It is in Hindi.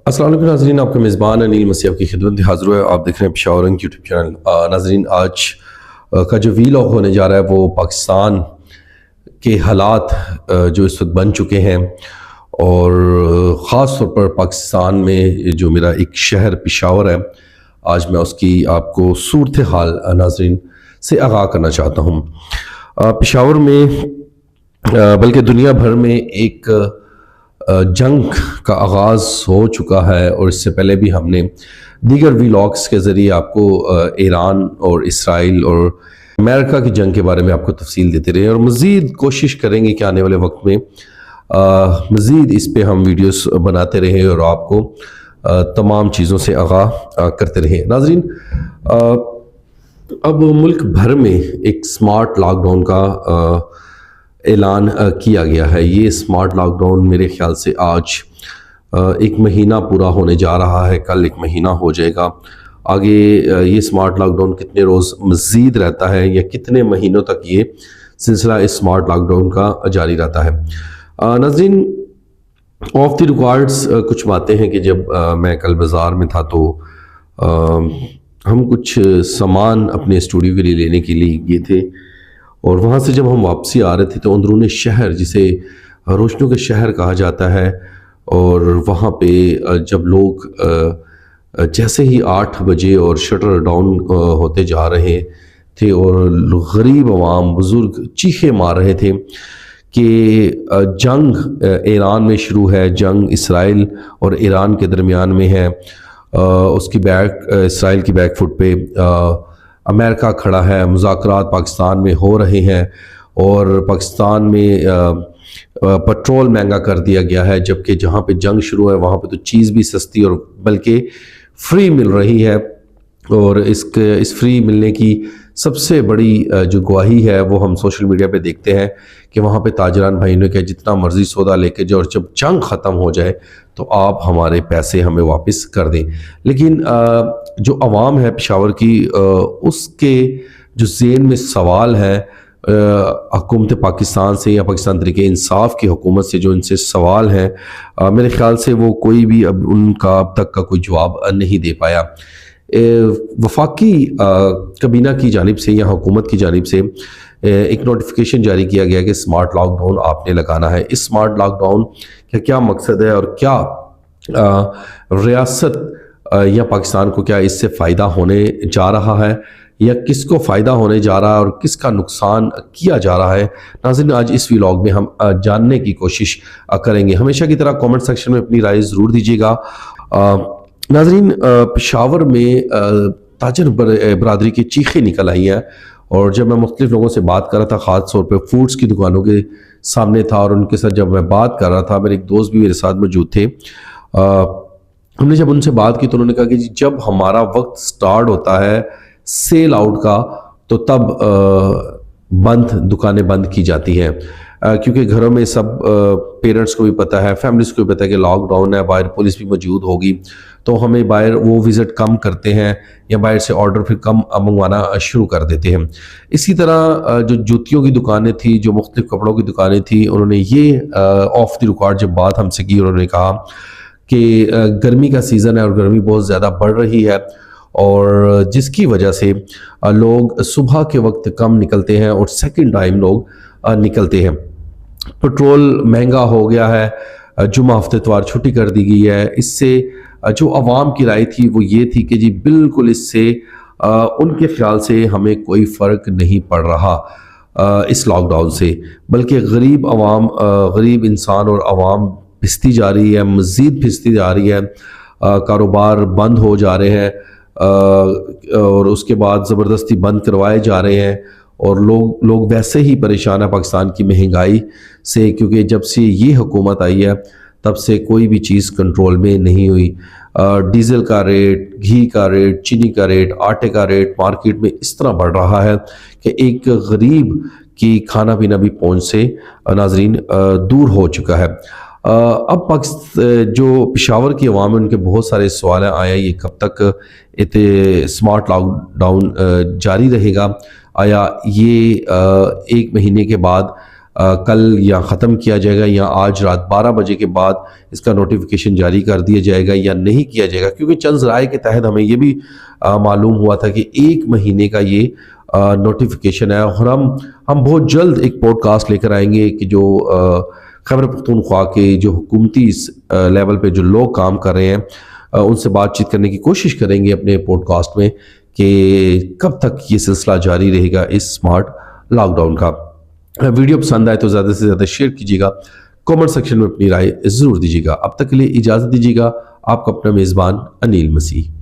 अस्सलाम वालेकुम नाज़रीन, आपका मेज़बान अनील मसीह की खिदमत में हाज़िर है। आप देख रहे हैं पेशावर रंग यूट्यूब चैनल। नाज़रीन, आज का जो वीलॉग होने जा रहा है वो पाकिस्तान के हालात जो इस वक्त बन चुके हैं, और ख़ास तौर पर पाकिस्तान में जो मेरा एक शहर पेशावर है, आज मैं उसकी आपको सूरत हाल नाज़रीन से आगाह करना चाहता हूँ। पेशावर में बल्कि दुनिया भर में एक जंग का आगाज़ हो चुका है, और इससे पहले भी हमने दीगर वीलॉग्स के ज़रिए आपको ईरान और इसराइल और अमेरिका की जंग के बारे में आपको तफसील देते रहे, और मज़ीद कोशिश करेंगे कि आने वाले वक्त में मज़ीद इस पे हम वीडियोस बनाते रहें और आपको तमाम चीज़ों से आगाह करते रहें। नाज़रीन, अब मुल्क भर में एक स्मार्ट लॉकडाउन का ऐलान किया गया है। ये स्मार्ट लॉकडाउन मेरे ख्याल से आज एक महीना पूरा होने जा रहा है, कल एक महीना हो जाएगा। आगे ये स्मार्ट लॉकडाउन कितने रोज़ मज़ीद रहता है या कितने महीनों तक ये सिलसिला इस स्मार्ट लॉकडाउन का जारी रहता है। नाज़रीन, ऑफ द रिकॉर्ड्स कुछ बातें हैं कि जब मैं कल बाज़ार में था तो हम कुछ सामान अपने स्टूडियो के लिए लेने के लिए गए थे, और वहाँ से जब हम वापसी आ रहे थे तो अंदरूनी शहर, जिसे रोशनियों के शहर कहा जाता है, और वहाँ पे जब लोग जैसे ही 8 बजे और शटर डाउन होते जा रहे थे और गरीब अवाम बुज़ुर्ग चीखे मार रहे थे कि जंग ईरान में शुरू है, जंग इसराइल और ईरान के दरमियान में है। उसकी इसराइल की बैक फुट पे अमेरिका खड़ा है, मुज़ाकरात पाकिस्तान में हो रहे हैं, और पाकिस्तान में पेट्रोल महंगा कर दिया गया है, जबकि जहाँ पे जंग शुरू है वहाँ पे तो चीज़ भी सस्ती और बल्कि फ्री मिल रही है। और इस फ्री मिलने की सबसे बड़ी जो गवाही है वो हम सोशल मीडिया पे देखते हैं कि वहाँ पे ताजरान भाई ने कहा जितना मर्जी सौदा लेके जाओ, और जब जंग ख़त्म हो जाए तो आप हमारे पैसे हमें वापस कर दें। लेकिन जो अवाम है पेशावर की, उसके जो ज़हन में सवाल है हुकूमत पाकिस्तान से या पाकिस्तान तरीके इंसाफ की हुकूमत से, जो इनसे सवाल हैं, मेरे ख़्याल से वो कोई भी अब उनका अब तक का कोई जवाब नहीं दे पाया। वफाकी कबीना की जानिब से या हुकूमत की जानिब से एक नोटिफिकेशन जारी किया गया कि स्मार्ट लॉकडाउन आपने लगाना है। इस स्मार्ट लॉकडाउन का क्या मकसद है, और क्या रियासत या पाकिस्तान को क्या इससे फ़ायदा होने जा रहा है, या किसको फ़ायदा होने जा रहा है और किसका नुकसान किया जा रहा है। नाज़रीन, आज इस व्लॉग में हम जानने की कोशिश करेंगे। हमेशा की तरह कमेंट सेक्शन में अपनी राय ज़रूर दीजिएगा। नाज़रीन, पेशावर में ताजर बरादरी की चीखें निकल आई हैं, और जब मैं मुख्तलिफ लोगों से बात कर रहा था, ख़ास तौर पे फूड्स की दुकानों के सामने था, और उनके साथ जब मैं बात कर रहा था, मेरे एक दोस्त भी मेरे साथ मौजूद थे। हमने जब उनसे बात की तो उन्होंने कहा कि जब हमारा वक्त स्टार्ट होता है सेल आउट का, तो तब दुकानें बंद की जाती हैं, क्योंकि घरों में सब पेरेंट्स को भी पता है, फैमिलीज़ को भी पता है कि लॉकडाउन है, बाहर पुलिस भी मौजूद होगी, तो हमें बाहर वो विज़िट कम करते हैं या बाहर से ऑर्डर फिर कम मंगवाना शुरू कर देते हैं। इसी तरह जो जूतियों की दुकानें थी, जो मुख्तलिफ कपड़ों की दुकानें थी, उन्होंने ये ऑफ द रिकॉर्ड जब बात हमसे की, उन्होंने कहा कि गर्मी का सीज़न है और गर्मी बहुत ज़्यादा बढ़ रही है, और जिसकी वजह से लोग सुबह के वक्त कम निकलते हैं और सेकंड टाइम लोग निकलते हैं। पेट्रोल महंगा हो गया है, जुमा हफ्ते इतवार छुट्टी कर दी गई है। इससे जो अवाम की राय थी वो ये थी कि जी बिल्कुल इससे उनके ख्याल से हमें कोई फ़र्क नहीं पड़ रहा इस लॉकडाउन से, बल्कि गरीब इंसान और अवाम पिसती जा रही है, मज़ीद पिसती जा रही है, कारोबार बंद हो जा रहे हैं, और उसके बाद ज़बरदस्ती बंद करवाए जा रहे हैं, और लोग वैसे ही परेशान है पाकिस्तान की महंगाई से, क्योंकि जब से ये हुकूमत आई है तब से कोई भी चीज़ कंट्रोल में नहीं हुई। डीज़ल का रेट, घी का रेट, चीनी का रेट, आटे का रेट मार्केट में इस तरह बढ़ रहा है कि एक गरीब की खाना पीना भी पहुँच से नाज़रीन दूर हो चुका है। अब जो पेशावर की अवाम है उनके बहुत सारे सवाल आए, ये कब तक स्मार्ट लॉकडाउन जारी रहेगा, आया ये 1 महीने के बाद कल या ख़त्म किया जाएगा या आज रात 12 बजे के बाद इसका नोटिफिकेशन जारी कर दिया जाएगा या नहीं किया जाएगा, क्योंकि चंद ज़राए के तहत हमें ये भी मालूम हुआ था कि 1 महीने का ये नोटिफिकेशन है। और हम बहुत जल्द एक पॉडकास्ट लेकर आएंगे कि जो खैबर पख्तूनख्वा के जो हुकूमती लेवल पे जो लोग काम कर रहे हैं उनसे बातचीत करने की कोशिश करेंगे अपने पॉडकास्ट में कि कब तक ये सिलसिला जारी रहेगा इस स्मार्ट लॉकडाउन का। वीडियो पसंद आए तो ज़्यादा से ज़्यादा शेयर कीजिएगा, कमेंट सेक्शन में अपनी राय ज़रूर दीजिएगा। अब तक के लिए इजाज़त दीजिएगा। आपका अपना मेज़बान अनिल मसीह।